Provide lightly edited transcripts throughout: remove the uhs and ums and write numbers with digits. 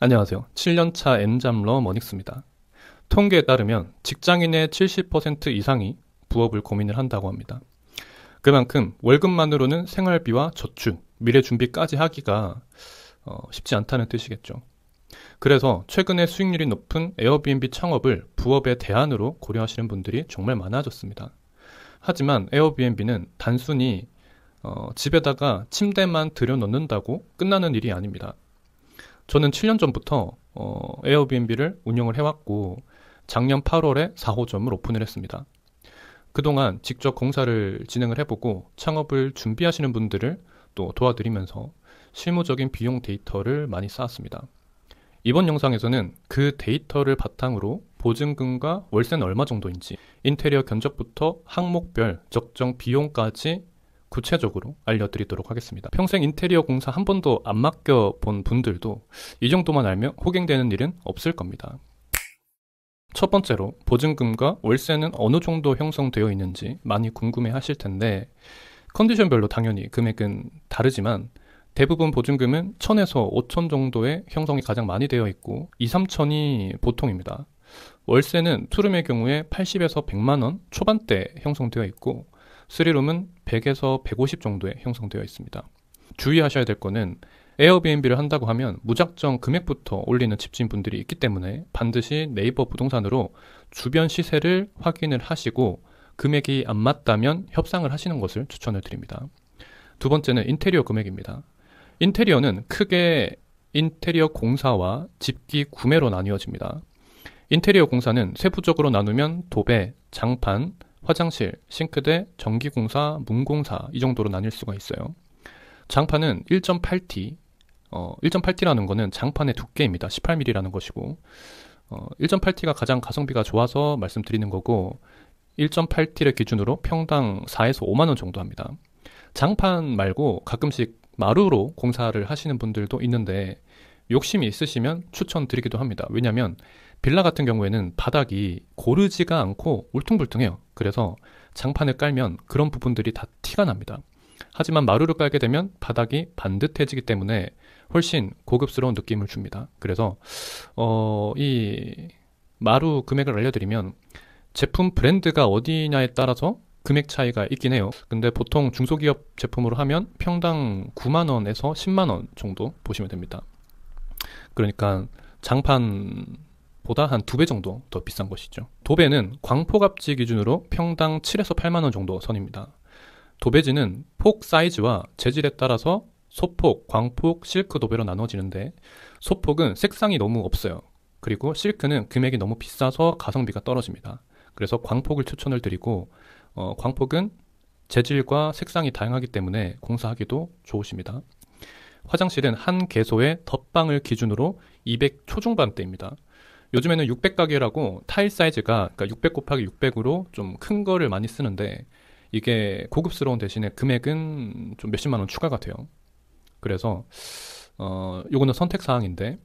안녕하세요. 7년차 엔잡러 머닉스입니다. 통계에 따르면 직장인의 70% 이상이 부업을 고민을 한다고 합니다. 그만큼 월급만으로는 생활비와 저축, 미래 준비까지 하기가 쉽지 않다는 뜻이겠죠. 그래서 최근에 수익률이 높은 에어비앤비 창업을 부업의 대안으로 고려하시는 분들이 정말 많아졌습니다. 하지만 에어비앤비는 단순히 집에다가 침대만 들여놓는다고 끝나는 일이 아닙니다. 저는 7년 전부터 에어비앤비를 운영을 해왔고 작년 8월에 4호점을 오픈을 했습니다. 그동안 직접 공사를 진행을 해보고 창업을 준비하시는 분들을 또 도와드리면서 실무적인 비용 데이터를 많이 쌓았습니다. 이번 영상에서는 그 데이터를 바탕으로 보증금과 월세는 얼마 정도인지, 인테리어 견적부터 항목별 적정 비용까지 구체적으로 알려드리도록 하겠습니다. 평생 인테리어 공사 한 번도 안 맡겨본 분들도 이 정도만 알면 호갱되는 일은 없을 겁니다. 첫 번째로 보증금과 월세는 어느 정도 형성되어 있는지 많이 궁금해 하실 텐데, 컨디션별로 당연히 금액은 다르지만 대부분 보증금은 1000에서 5000 정도의 형성이 가장 많이 되어 있고 2, 3천이 보통입니다. 월세는 투룸의 경우에 80에서 100만원 초반대 형성되어 있고 3룸은 100에서 150 정도에 형성되어 있습니다. 주의하셔야 될 거는 에어비앤비를 한다고 하면 무작정 금액부터 올리는 집주인분들이 있기 때문에 반드시 네이버 부동산으로 주변 시세를 확인을 하시고 금액이 안 맞다면 협상을 하시는 것을 추천을 드립니다. 두 번째는 인테리어 금액입니다. 인테리어는 크게 인테리어 공사와 집기 구매로 나뉘어집니다. 인테리어 공사는 세부적으로 나누면 도배, 장판, 화장실, 싱크대, 전기공사, 문공사 이 정도로 나뉠 수가 있어요. 장판은 1.8T, 1.8T라는 거는 장판의 두께입니다. 18mm라는 것이고 1.8T가 가장 가성비가 좋아서 말씀드리는 거고 1.8T를 기준으로 평당 4에서 5만 원 정도 합니다. 장판 말고 가끔씩 마루로 공사를 하시는 분들도 있는데 욕심이 있으시면 추천드리기도 합니다. 왜냐하면 빌라 같은 경우에는 바닥이 고르지가 않고 울퉁불퉁해요. 그래서 장판을 깔면 그런 부분들이 다 티가 납니다. 하지만 마루를 깔게 되면 바닥이 반듯해지기 때문에 훨씬 고급스러운 느낌을 줍니다. 그래서 이 마루 금액을 알려드리면 제품 브랜드가 어디냐에 따라서 금액 차이가 있긴 해요. 근데 보통 중소기업 제품으로 하면 평당 9만원에서 10만원 정도 보시면 됩니다. 그러니까 장판보다 한 2배 정도 더 비싼 것이죠. 도배는 광폭압지 기준으로 평당 7에서 8만원 정도 선입니다. 도배지는 폭 사이즈와 재질에 따라서 소폭, 광폭, 실크 도배로 나눠지는데 소폭은 색상이 너무 없어요. 그리고 실크는 금액이 너무 비싸서 가성비가 떨어집니다. 그래서 광폭을 추천을 드리고 광폭은 재질과 색상이 다양하기 때문에 공사하기도 좋으십니다. 화장실은 한 개소의 덧방을 기준으로 200 초중반대입니다. 요즘에는 600 가게라고 타일 사이즈가 그러니까 600 곱하기 600으로 좀 큰 거를 많이 쓰는데 이게 고급스러운 대신에 금액은 좀 몇십만 원 추가가 돼요. 그래서 요거는 선택 사항인데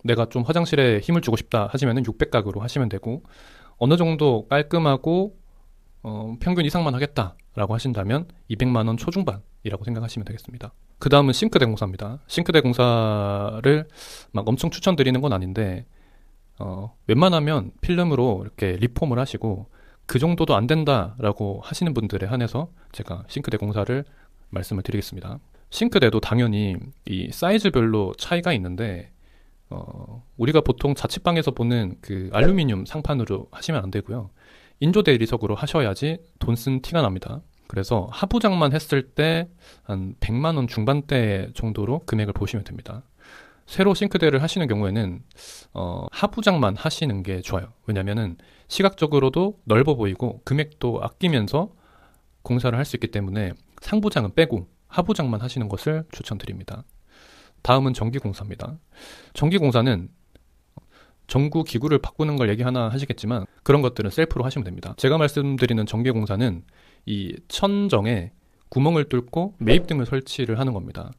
내가 좀 화장실에 힘을 주고 싶다 하시면은 600 가구로 하시면 되고 어느 정도 깔끔하고 평균 이상만 하겠다라고 하신다면 200만 원 초중반이라고 생각하시면 되겠습니다. 그 다음은 싱크대 공사입니다. 싱크대 공사를 막 엄청 추천드리는 건 아닌데 웬만하면 필름으로 이렇게 리폼을 하시고 그 정도도 안 된다라고 하시는 분들에 한해서 제가 싱크대 공사를 말씀을 드리겠습니다. 싱크대도 당연히 이 사이즈별로 차이가 있는데 우리가 보통 자취방에서 보는 그 알루미늄 상판으로 하시면 안 되고요. 인조 대리석으로 하셔야지 돈 쓴 티가 납니다. 그래서 하부장만 했을 때 한 100만 원 중반대 정도로 금액을 보시면 됩니다. 새로 싱크대를 하시는 경우에는 하부장만 하시는 게 좋아요. 왜냐면은 시각적으로도 넓어 보이고 금액도 아끼면서 공사를 할 수 있기 때문에 상부장은 빼고 하부장만 하시는 것을 추천드립니다. 다음은 전기공사입니다. 전기공사는 전구 기구를 바꾸는 걸 얘기하나 하시겠지만 그런 것들은 셀프로 하시면 됩니다. 제가 말씀드리는 전기공사는 이 천정에 구멍을 뚫고 매입등을 설치를 하는 겁니다.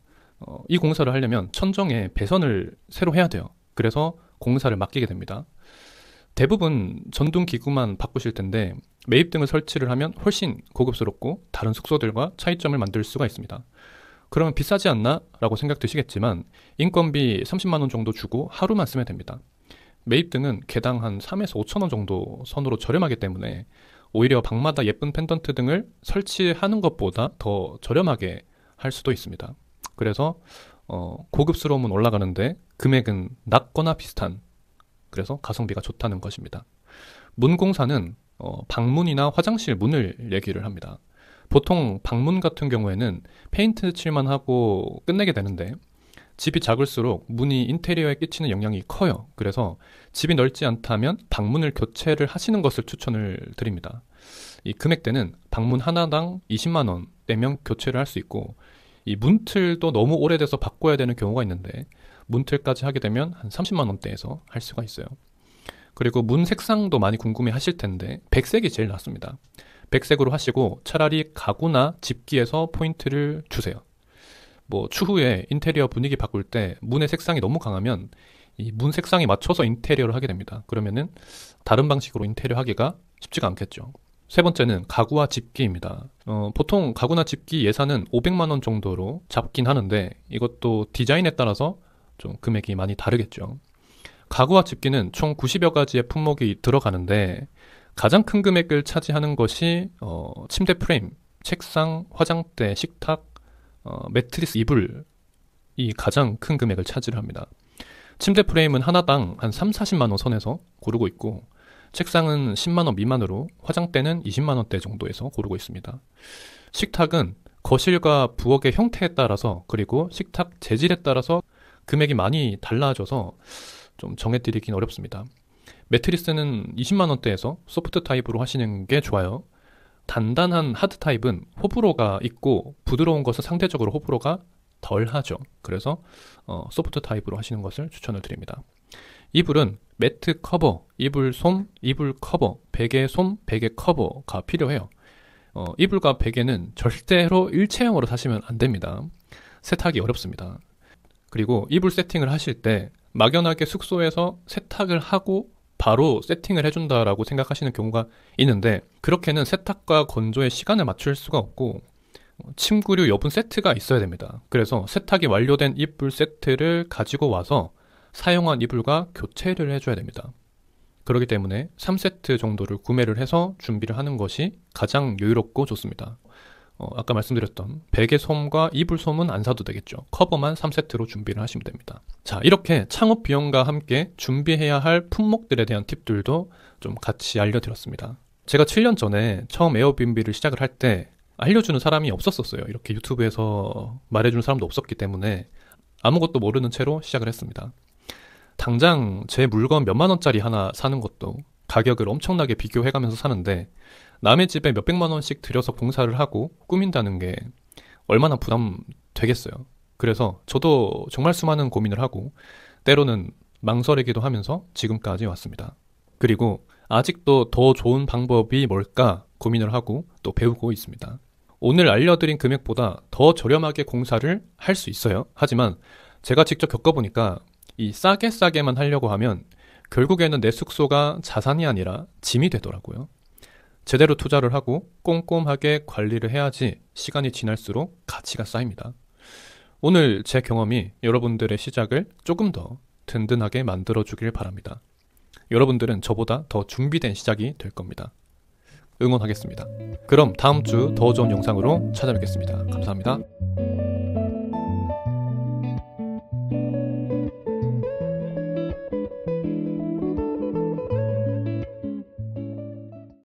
이 공사를 하려면 천정에 배선을 새로 해야 돼요. 그래서 공사를 맡기게 됩니다. 대부분 전동 기구만 바꾸실 텐데 매입등을 설치를 하면 훨씬 고급스럽고 다른 숙소들과 차이점을 만들 수가 있습니다. 그러면 비싸지 않나? 라고 생각 드시겠지만 인건비 30만 원 정도 주고 하루만 쓰면 됩니다. 매입 등은 개당 한 3에서 5천 원 정도 선으로 저렴하기 때문에 오히려 방마다 예쁜 펜던트 등을 설치하는 것보다 더 저렴하게 할 수도 있습니다. 그래서 고급스러움은 올라가는데 금액은 낮거나 비슷한, 그래서 가성비가 좋다는 것입니다. 문공사는 방문이나 화장실 문을 얘기를 합니다. 보통 방문 같은 경우에는 페인트 칠만 하고 끝내게 되는데 집이 작을수록 문이 인테리어에 끼치는 영향이 커요. 그래서 집이 넓지 않다면 방문을 교체를 하시는 것을 추천을 드립니다. 이 금액대는 방문 하나당 20만 원 내면 교체를 할 수 있고, 이 문틀도 너무 오래돼서 바꿔야 되는 경우가 있는데 문틀까지 하게 되면 한 30만 원대에서 할 수가 있어요. 그리고 문 색상도 많이 궁금해 하실 텐데 백색이 제일 낫습니다. 백색으로 하시고 차라리 가구나 집기에서 포인트를 주세요. 뭐 추후에 인테리어 분위기 바꿀 때 문의 색상이 너무 강하면 이 문 색상에 맞춰서 인테리어를 하게 됩니다. 그러면은 다른 방식으로 인테리어 하기가 쉽지가 않겠죠. 세 번째는 가구와 집기입니다. 보통 가구나 집기 예산은 500만 원 정도로 잡긴 하는데 이것도 디자인에 따라서 좀 금액이 많이 다르겠죠. 가구와 집기는 총 90여 가지의 품목이 들어가는데 가장 큰 금액을 차지하는 것이 침대 프레임, 책상, 화장대, 식탁, 매트리스, 이불이 가장 큰 금액을 차지를 합니다. 침대 프레임은 하나당 한 3, 40만 원 선에서 고르고 있고, 책상은 10만 원 미만으로, 화장대는 20만 원대 정도에서 고르고 있습니다. 식탁은 거실과 부엌의 형태에 따라서, 그리고 식탁 재질에 따라서 금액이 많이 달라져서 좀 정해드리긴 어렵습니다. 매트리스는 20만 원대에서 소프트 타입으로 하시는 게 좋아요. 단단한 하드 타입은 호불호가 있고 부드러운 것은 상대적으로 호불호가 덜 하죠. 그래서 소프트 타입으로 하시는 것을 추천을 드립니다. 이불은 매트 커버, 이불 솜, 이불 커버, 베개 솜, 베개 커버가 필요해요. 이불과 베개는 절대로 일체형으로 사시면 안 됩니다. 세탁이 어렵습니다. 그리고 이불 세팅을 하실 때 막연하게 숙소에서 세탁을 하고 바로 세팅을 해준다라고 생각하시는 경우가 있는데, 그렇게는 세탁과 건조의 시간을 맞출 수가 없고 침구류 여분 세트가 있어야 됩니다. 그래서 세탁이 완료된 이불 세트를 가지고 와서 사용한 이불과 교체를 해줘야 됩니다. 그렇기 때문에 3세트 정도를 구매를 해서 준비를 하는 것이 가장 여유롭고 좋습니다. 아까 말씀드렸던 베개 솜과 이불 솜은 안 사도 되겠죠. 커버만 3세트로 준비를 하시면 됩니다. 자, 이렇게 창업 비용과 함께 준비해야 할 품목들에 대한 팁들도 좀 같이 알려드렸습니다. 제가 7년 전에 처음 에어비앤비를 시작을 할 때 알려주는 사람이 없었어요. 이렇게 유튜브에서 말해주는 사람도 없었기 때문에 아무것도 모르는 채로 시작을 했습니다. 당장 제 물건 몇만 원짜리 하나 사는 것도 가격을 엄청나게 비교해가면서 사는데 남의 집에 몇백만 원씩 들여서 봉사를 하고 꾸민다는 게 얼마나 부담되겠어요. 그래서 저도 정말 수많은 고민을 하고 때로는 망설이기도 하면서 지금까지 왔습니다. 그리고 아직도 더 좋은 방법이 뭘까 고민을 하고 또 배우고 있습니다. 오늘 알려드린 금액보다 더 저렴하게 공사를 할 수 있어요. 하지만 제가 직접 겪어보니까 이 싸게만 하려고 하면 결국에는 내 숙소가 자산이 아니라 짐이 되더라고요. 제대로 투자를 하고 꼼꼼하게 관리를 해야지 시간이 지날수록 가치가 쌓입니다. 오늘 제 경험이 여러분들의 시작을 조금 더 든든하게 만들어주길 바랍니다. 여러분들은 저보다 더 준비된 시작이 될 겁니다. 응원하겠습니다. 그럼 다음 주 더 좋은 영상으로 찾아뵙겠습니다. 감사합니다.